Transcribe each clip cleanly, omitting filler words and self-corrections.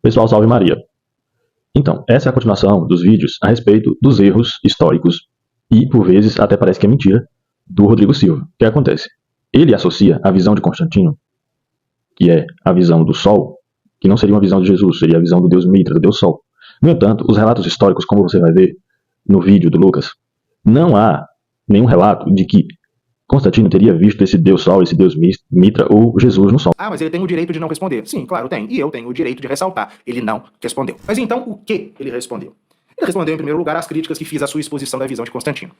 Pessoal, salve Maria. Então, essa é a continuação dos vídeos a respeito dos erros históricos e, por vezes, até parece que é mentira, do Rodrigo Silva. O que acontece? Ele associa a visão de Constantino, que é a visão do Sol, que não seria uma visão de Jesus, seria a visão do Deus Mitra, do Deus Sol. No entanto, os relatos históricos, como você vai ver no vídeo do Lucas, não há nenhum relato de que Constantino teria visto esse Deus Sol, esse Deus Mitra ou Jesus no Sol. Ah, mas ele tem o direito de não responder. Sim, claro, tem. E eu tenho o direito de ressaltar. Ele não respondeu. Mas então, o que ele respondeu? Ele respondeu, em primeiro lugar, às críticas que fiz à sua exposição da visão de Constantino.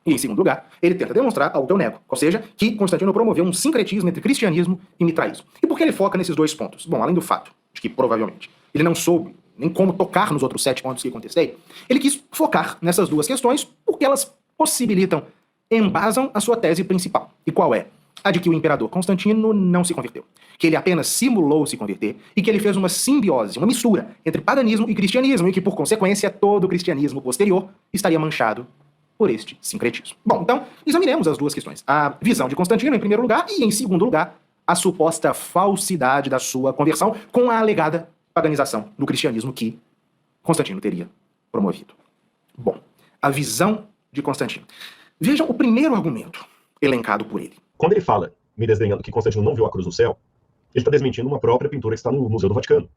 E, em segundo lugar, ele tenta demonstrar algo que eu nego. Ou seja, que Constantino promoveu um sincretismo entre cristianismo e mitraísmo. E por que ele foca nesses dois pontos? Bom, além do fato de que, provavelmente, ele não soube nem como tocar nos outros 7 pontos que contestei, ele quis focar nessas duas questões porque elas possibilitam, embasam a sua tese principal. E qual é? A de que o imperador Constantino não se converteu, que ele apenas simulou se converter e que ele fez uma simbiose, uma mistura entre paganismo e cristianismo e que, por consequência, todo o cristianismo posterior estaria manchado por este sincretismo. Bom, então, examinemos as duas questões. A visão de Constantino, em primeiro lugar, e, em segundo lugar, a suposta falsidade da sua conversão com a alegada paganização do cristianismo que Constantino teria promovido. Bom, a visão de Constantino. Vejam o primeiro argumento elencado por ele. Quando ele fala, me desdenhando, que Constantino não viu a cruz no céu, ele está desmentindo uma própria pintura que está no Museu do Vaticano.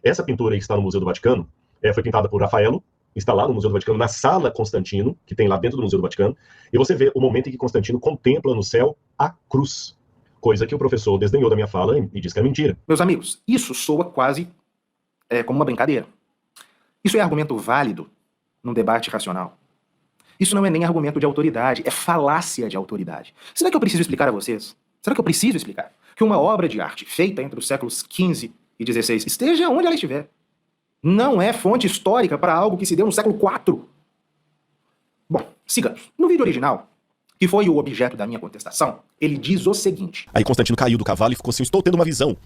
Essa pintura que está no Museu do Vaticano foi pintada por Rafaelo, está lá no Museu do Vaticano, na Sala Constantino, que tem lá dentro do Museu do Vaticano, e você vê o momento em que Constantino contempla no céu a cruz, coisa que o professor desdenhou da minha fala e disse que é mentira. Meus amigos, isso soa quase como uma brincadeira. Isso é argumento válido num debate racional. Isso não é nem argumento de autoridade, é falácia de autoridade. Será que eu preciso explicar a vocês? Será que eu preciso explicar que uma obra de arte feita entre os séculos XV e XVI, esteja onde ela estiver, não é fonte histórica para algo que se deu no século IV? Bom, sigamos. No vídeo original, que foi o objeto da minha contestação, ele diz o seguinte. Aí Constantino caiu do cavalo e ficou assim, estou tendo uma visão.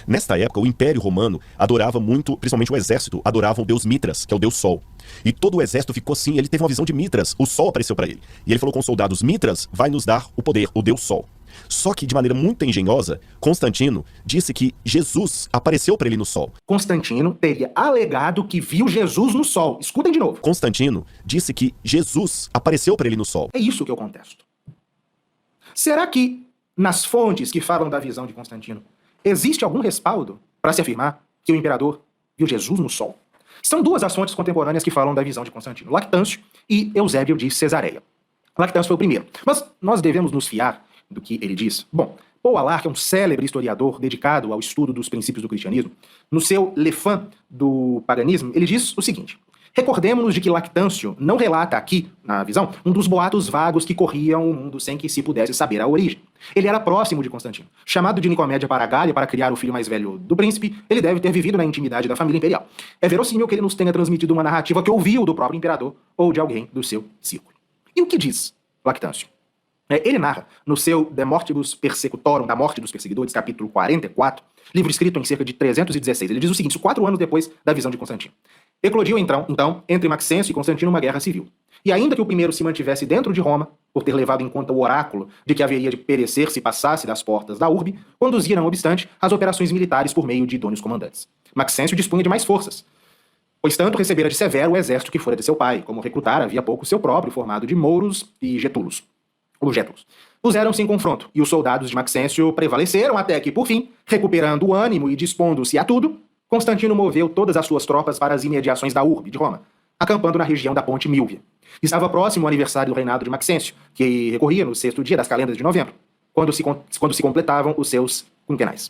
Nesta época, o Império Romano adorava muito, principalmente o exército, adoravam o deus Mitras, que é o deus Sol. E todo o exército ficou assim, ele teve uma visão de Mitras, o Sol apareceu para ele. E ele falou com os soldados, Mitras vai nos dar o poder, o deus Sol. Só que, de maneira muito engenhosa, Constantino disse que Jesus apareceu para ele no Sol. Constantino teria alegado que viu Jesus no Sol. Escutem de novo. Constantino disse que Jesus apareceu para ele no Sol. É isso que eu contesto. Será que, nas fontes que falam da visão de Constantino, existe algum respaldo para se afirmar que o imperador viu Jesus no Sol? São duas as fontes contemporâneas que falam da visão de Constantino, Lactâncio e Eusébio de Cesareia. Lactâncio foi o primeiro, mas nós devemos nos fiar do que ele diz. Bom, Paul Alar, que é um célebre historiador dedicado ao estudo dos princípios do cristianismo, no seu Le Fin do paganismo, ele diz o seguinte: recordemos-nos de que Lactâncio não relata aqui, na visão, um dos boatos vagos que corriam o mundo sem que se pudesse saber a origem. Ele era próximo de Constantino. Chamado de Nicomédia para a Gália para criar o filho mais velho do príncipe, ele deve ter vivido na intimidade da família imperial. É verossímil que ele nos tenha transmitido uma narrativa que ouviu do próprio imperador ou de alguém do seu círculo. E o que diz Lactâncio? Ele narra, no seu De Mortibus Persecutorum, da morte dos perseguidores, capítulo 44, livro escrito em cerca de 316, ele diz o seguinte, 4 anos depois da visão de Constantino. Eclodiu então, entre Maxêncio e Constantino, uma guerra civil. E ainda que o primeiro se mantivesse dentro de Roma, por ter levado em conta o oráculo de que haveria de perecer se passasse das portas da urbe, conduzia, não obstante, as operações militares por meio de idôneos comandantes. Maxêncio dispunha de mais forças, pois tanto recebera de Severo o exército que fora de seu pai, como recrutara havia pouco seu próprio, formado de mouros e getulos. Puseram-se em confronto, e os soldados de Maxêncio prevaleceram até que, por fim, recuperando o ânimo e dispondo-se a tudo, Constantino moveu todas as suas tropas para as imediações da urbe de Roma, acampando na região da Ponte Milvia. Estava próximo o aniversário do reinado de Maxêncio, que recorria no 6º dia das calendas de novembro, quando se completavam os seus quinquenais.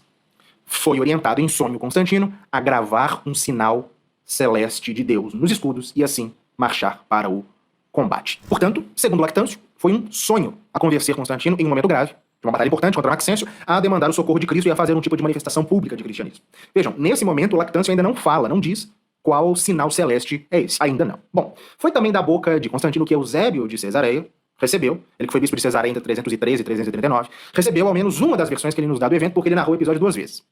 Foi orientado em sonho Constantino a gravar um sinal celeste de Deus nos escudos e assim marchar para o combate. Portanto, segundo Lactâncio, foi um sonho a convencer Constantino em um momento grave, de uma batalha importante contra Maxêncio, a demandar o socorro de Cristo e a fazer um tipo de manifestação pública de cristianismo. Vejam, nesse momento, Lactâncio ainda não fala, não diz qual sinal celeste é esse. Ainda não. Bom, foi também da boca de Constantino que Eusébio de Cesareia recebeu, ele que foi bispo de Cesareia entre 313 e 339, recebeu ao menos uma das versões que ele nos dá do evento, porque ele narrou o episódio 2 vezes.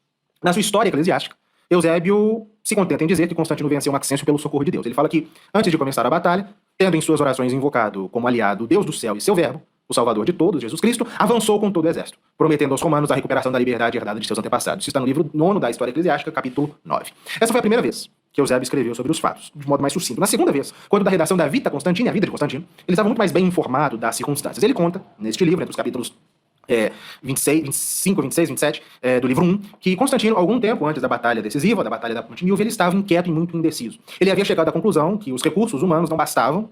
Na sua história eclesiástica, Eusébio se contenta em dizer que Constantino venceu Maxêncio pelo socorro de Deus. Ele fala que, antes de começar a batalha, tendo em suas orações invocado como aliado o Deus do céu e seu verbo, o Salvador de todos, Jesus Cristo, avançou com todo o exército, prometendo aos romanos a recuperação da liberdade herdada de seus antepassados. Isso está no livro 9 da História Eclesiástica, capítulo 9. Essa foi a primeira vez que Eusébio escreveu sobre os fatos, de modo mais sucinto. Na segunda vez, quando da redação da Vita Constantini, a vida de Constantino, ele estava muito mais bem informado das circunstâncias. Ele conta, neste livro, entre os capítulos 25, 26, 27, do livro 1, que Constantino, algum tempo antes da batalha decisiva, da batalha da Ponte Milvia, ele estava inquieto e muito indeciso. Ele havia chegado à conclusão que os recursos humanos não bastavam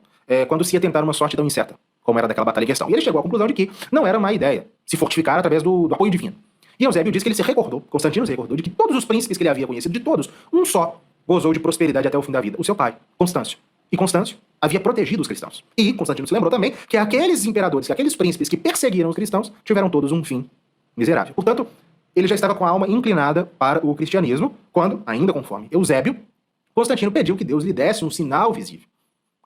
quando se ia tentar uma sorte tão incerta, como era daquela batalha em questão. E ele chegou à conclusão de que não era má ideia se fortificar através do apoio divino. E Eusébio diz que ele se recordou, Constantino se recordou, de que todos os príncipes que ele havia conhecido, de todos, um só gozou de prosperidade até o fim da vida, o seu pai, Constâncio. E Constâncio havia protegido os cristãos. E Constantino se lembrou também que aqueles imperadores, que aqueles príncipes que perseguiram os cristãos, tiveram todos um fim miserável. Portanto, ele já estava com a alma inclinada para o cristianismo, quando, ainda conforme Eusébio, Constantino pediu que Deus lhe desse um sinal visível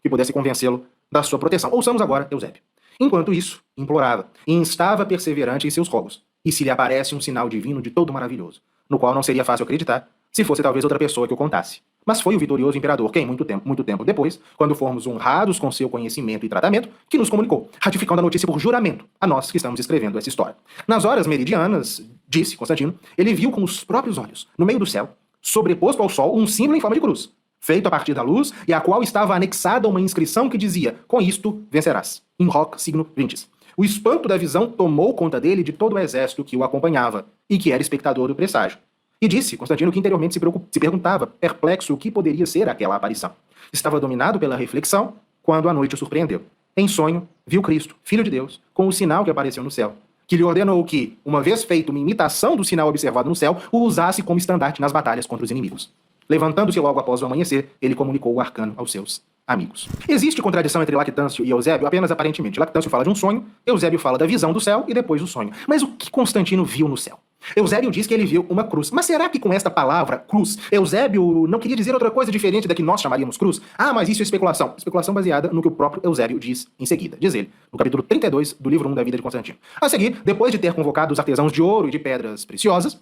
que pudesse convencê-lo da sua proteção. Ouçamos agora Eusébio. Enquanto isso, implorava e instava perseverante em seus rogos. E se lhe aparece um sinal divino de todo maravilhoso, no qual não seria fácil acreditar, se fosse talvez outra pessoa que o contasse. Mas foi o vitorioso imperador quem, muito tempo depois, quando formos honrados com seu conhecimento e tratamento, que nos comunicou, ratificando a notícia por juramento, a nós que estamos escrevendo essa história. Nas horas meridianas, disse Constantino, ele viu com os próprios olhos, no meio do céu, sobreposto ao sol, um símbolo em forma de cruz, feito a partir da luz, e a qual estava anexada uma inscrição que dizia, com isto vencerás. In hoc signo vinces. O espanto da visão tomou conta dele e de todo o exército que o acompanhava, e que era espectador do presságio. E disse Constantino que interiormente se perguntava, perplexo, o que poderia ser aquela aparição. Estava dominado pela reflexão, quando a noite o surpreendeu. Em sonho, viu Cristo, Filho de Deus, com o sinal que apareceu no céu, que lhe ordenou que, uma vez feito uma imitação do sinal observado no céu, o usasse como estandarte nas batalhas contra os inimigos. Levantando-se logo após o amanhecer, ele comunicou o arcano aos seus amigos. Existe contradição entre Lactâncio e Eusébio apenas aparentemente. Lactâncio fala de um sonho, Eusébio fala da visão do céu e depois do sonho. Mas o que Constantino viu no céu? Eusébio diz que ele viu uma cruz. Mas será que com esta palavra, cruz, Eusébio não queria dizer outra coisa diferente da que nós chamaríamos cruz? Ah, mas isso é especulação. Especulação baseada no que o próprio Eusébio diz em seguida. Diz ele, no capítulo 32 do livro 1 da vida de Constantino. A seguir, depois de ter convocado os artesãos de ouro e de pedras preciosas,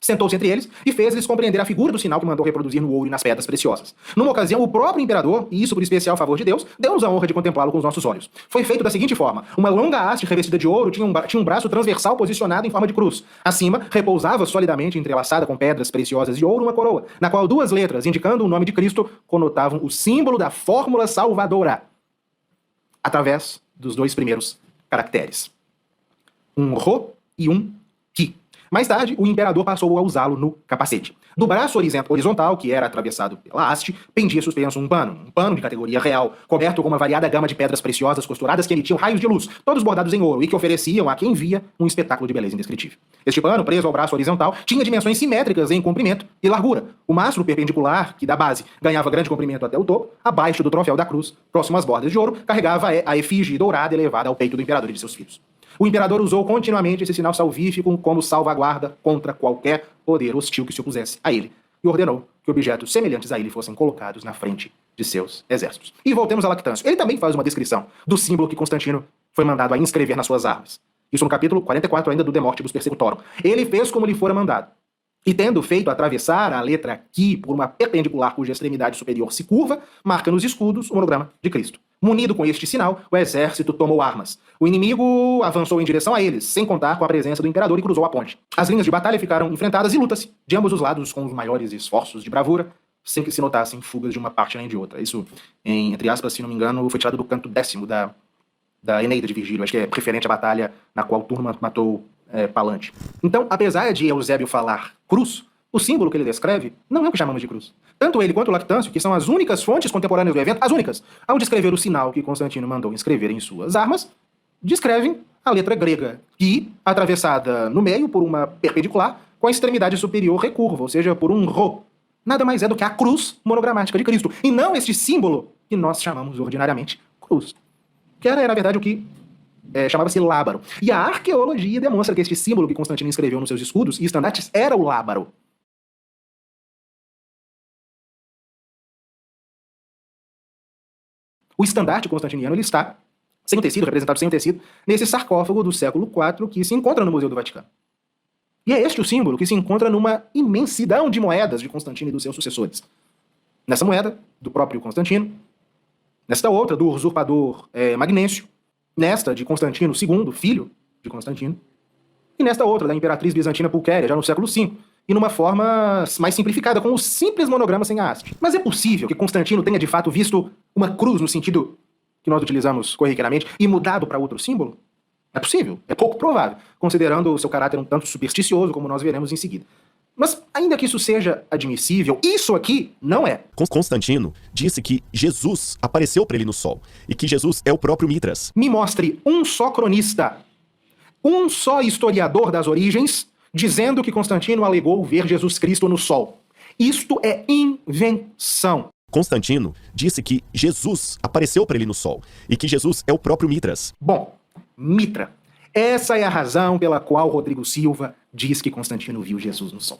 sentou-se entre eles e fez-lhes compreender a figura do sinal que mandou reproduzir no ouro e nas pedras preciosas. Numa ocasião, o próprio imperador, e isso por especial favor de Deus, deu-nos a honra de contemplá-lo com os nossos olhos. Foi feito da seguinte forma. Uma longa haste revestida de ouro tinha um braço transversal posicionado em forma de cruz. Acima, repousava solidamente entrelaçada com pedras preciosas de ouro uma coroa, na qual duas letras, indicando o nome de Cristo, conotavam o símbolo da fórmula salvadora, através dos dois primeiros caracteres. Um Rho e um Ki. Mais tarde, o imperador passou a usá-lo no capacete. Do braço horizontal, que era atravessado pela haste, pendia suspenso um pano de categoria real, coberto com uma variada gama de pedras preciosas costuradas que emitiam raios de luz, todos bordados em ouro, e que ofereciam a quem via um espetáculo de beleza indescritível. Este pano, preso ao braço horizontal, tinha dimensões simétricas em comprimento e largura. O mastro perpendicular, que da base ganhava grande comprimento até o topo, abaixo do troféu da cruz, próximo às bordas de ouro, carregava a efígie dourada elevada ao peito do imperador e de seus filhos. O imperador usou continuamente esse sinal salvífico como salvaguarda contra qualquer poder hostil que se opusesse a ele, e ordenou que objetos semelhantes a ele fossem colocados na frente de seus exércitos. E voltemos a Lactâncio. Ele também faz uma descrição do símbolo que Constantino foi mandado a inscrever nas suas armas. Isso no capítulo 44 ainda do De Mortibus Persecutorum. Ele fez como lhe fora mandado. E tendo feito atravessar a letra Ki por uma perpendicular cuja extremidade superior se curva, marca nos escudos o monograma de Cristo. Munido com este sinal, o exército tomou armas. O inimigo avançou em direção a eles, sem contar com a presença do imperador, e cruzou a ponte. As linhas de batalha ficaram enfrentadas e luta-se, de ambos os lados, com os maiores esforços de bravura, sem que se notassem fugas de uma parte nem de outra. Isso, entre aspas, se não me engano, foi tirado do canto 10º da Eneida de Virgílio. Acho que é referente à batalha na qual Turma matou Palante. Então, apesar de Eusébio falar cruz, o símbolo que ele descreve não é o que chamamos de cruz. Tanto ele quanto o Lactâncio, que são as únicas fontes contemporâneas do evento, as únicas, ao descrever o sinal que Constantino mandou inscrever em suas armas, descrevem a letra grega Ki, atravessada no meio por uma perpendicular, com a extremidade superior recurva, ou seja, por um Rho. Nada mais é do que a cruz monogramática de Cristo, e não este símbolo que nós chamamos ordinariamente cruz. Que era, na verdade, o que chamava-se lábaro. E a arqueologia demonstra que este símbolo que Constantino inscreveu nos seus escudos e estandartes era o lábaro. O estandarte constantiniano ele está sem o tecido, representado sem o tecido, nesse sarcófago do século IV que se encontra no Museu do Vaticano. E é este o símbolo que se encontra numa imensidão de moedas de Constantino e dos seus sucessores. Nessa moeda, do próprio Constantino, nesta outra, do usurpador Magnêncio, nesta de Constantino II, filho de Constantino, e nesta outra, da imperatriz bizantina Pulquéria, já no século V, e numa forma mais simplificada, com o simples monograma sem a haste. Mas é possível que Constantino tenha de fato visto uma cruz no sentido que nós utilizamos corriqueiramente e mudado para outro símbolo? É possível, é pouco provável, considerando o seu caráter um tanto supersticioso, como nós veremos em seguida. Mas, ainda que isso seja admissível, isso aqui não é. Constantino disse que Jesus apareceu para ele no sol e que Jesus é o próprio Mitras. Me mostre um só cronista, um só historiador das origens, dizendo que Constantino alegou ver Jesus Cristo no sol. Isto é invenção. Constantino disse que Jesus apareceu para ele no sol e que Jesus é o próprio Mitras. Bom, Mitra. Essa é a razão pela qual Rodrigo Silva diz que Constantino viu Jesus no sol.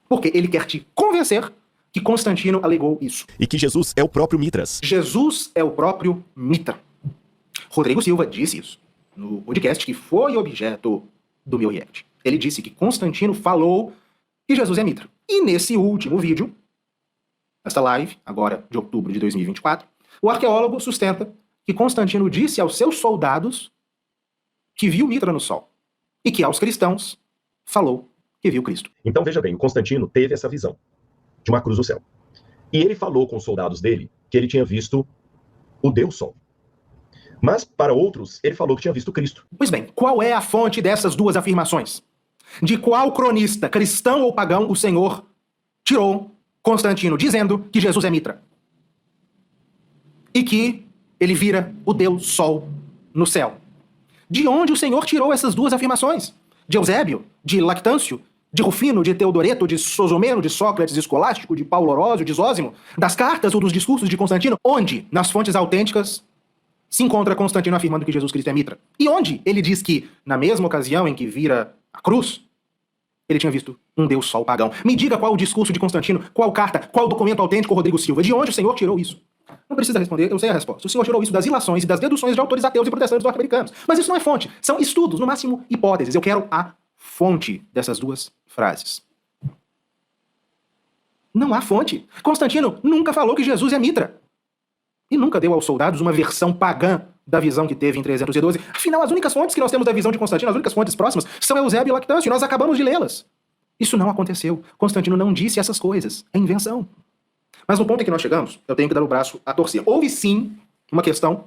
Porque ele quer te convencer que Constantino alegou isso. E que Jesus é o próprio Mitras. Jesus é o próprio Mitra. Rodrigo Silva disse isso no podcast que foi objeto do meu react. Ele disse que Constantino falou que Jesus é Mitra. E nesse último vídeo, esta live, agora de outubro de 2024, o arqueólogo sustenta que Constantino disse aos seus soldados que viu Mitra no sol, e que aos cristãos falou que viu Cristo. Então, veja bem, o Constantino teve essa visão de uma cruz no céu. E ele falou com os soldados dele que ele tinha visto o Deus Sol. Mas, para outros, ele falou que tinha visto Cristo. Pois bem, qual é a fonte dessas duas afirmações? De qual cronista, cristão ou pagão, o Senhor tirou Constantino dizendo que Jesus é Mitra? E que ele vira o Deus Sol no céu? De onde o Senhor tirou essas duas afirmações? De Eusébio? De Lactâncio? De Rufino? De Teodoreto? De Sosomeno? De Sócrates Escolástico? De Paulo Orósio? De Zósimo? Das cartas ou dos discursos de Constantino? Onde, nas fontes autênticas, se encontra Constantino afirmando que Jesus Cristo é Mitra? E onde ele diz que, na mesma ocasião em que vira a cruz, ele tinha visto um Deus Sol pagão? Me diga qual o discurso de Constantino, qual carta, qual documento autêntico, Rodrigo Silva? De onde o Senhor tirou isso? Não precisa responder, eu sei a resposta. O Senhor tirou isso das ilações e das deduções de autores ateus e protestantes norte-americanos. Mas isso não é fonte, são estudos, no máximo hipóteses. Eu quero a fonte dessas duas frases. Não há fonte. Constantino nunca falou que Jesus é Mitra. E nunca deu aos soldados uma versão pagã da visão que teve em 312. Afinal, as únicas fontes que nós temos da visão de Constantino, as únicas fontes próximas, são Eusébio e Lactâncio, e nós acabamos de lê-las. Isso não aconteceu. Constantino não disse essas coisas. É invenção. Mas no ponto em que nós chegamos, eu tenho que dar o braço a torcer. Houve sim uma questão,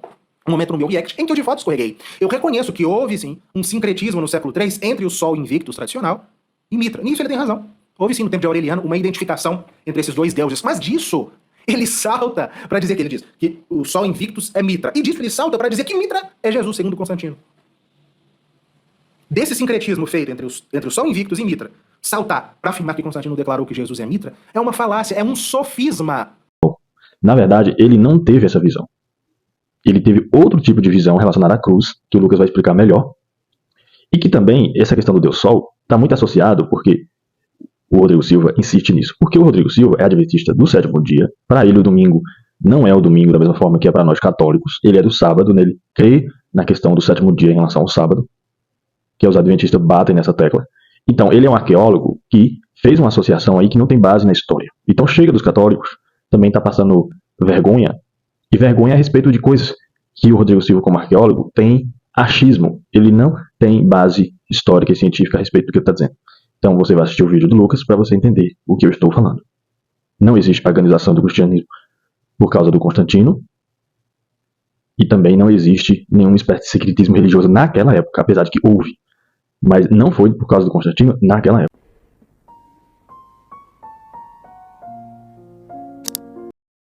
um momento no meu react, em que eu de fato escorreguei. Eu reconheço que houve sim um sincretismo no século III entre o Sol Invictus tradicional e Mitra. Nisso ele tem razão. Houve sim no tempo de Aureliano uma identificação entre esses dois deuses. Mas disso ele salta para dizer que ele diz que o Sol Invictus é Mitra. E disso ele salta para dizer que Mitra é Jesus, segundo Constantino. Desse sincretismo feito entre o Sol Invictus e Mitra, saltar para afirmar que Constantino declarou que Jesus é Mitra é uma falácia, é um sofisma. Na verdade, ele não teve essa visão. Ele teve outro tipo de visão relacionada à cruz, que o Lucas vai explicar melhor. E que também, essa questão do Deus Sol, está muito associado porque o Rodrigo Silva insiste nisso. Porque o Rodrigo Silva é adventista do sétimo dia. Para ele, o domingo não é o domingo da mesma forma que é para nós católicos. Ele é do sábado, né? Ele crê na questão do sétimo dia em relação ao sábado, que os adventistas batem nessa tecla. Então, ele é um arqueólogo que fez uma associação aí que não tem base na história. Então, chega dos católicos, também está passando vergonha, e vergonha a respeito de coisas que o Rodrigo Silva, como arqueólogo, tem achismo. Ele não tem base histórica e científica a respeito do que ele está dizendo. Então, você vai assistir o vídeo do Lucas para você entender o que eu estou falando. Não existe paganização do cristianismo por causa do Constantino, e também não existe nenhuma espécie de secretismo religioso naquela época, apesar de que houve. Mas não foi por causa do Constantino naquela época.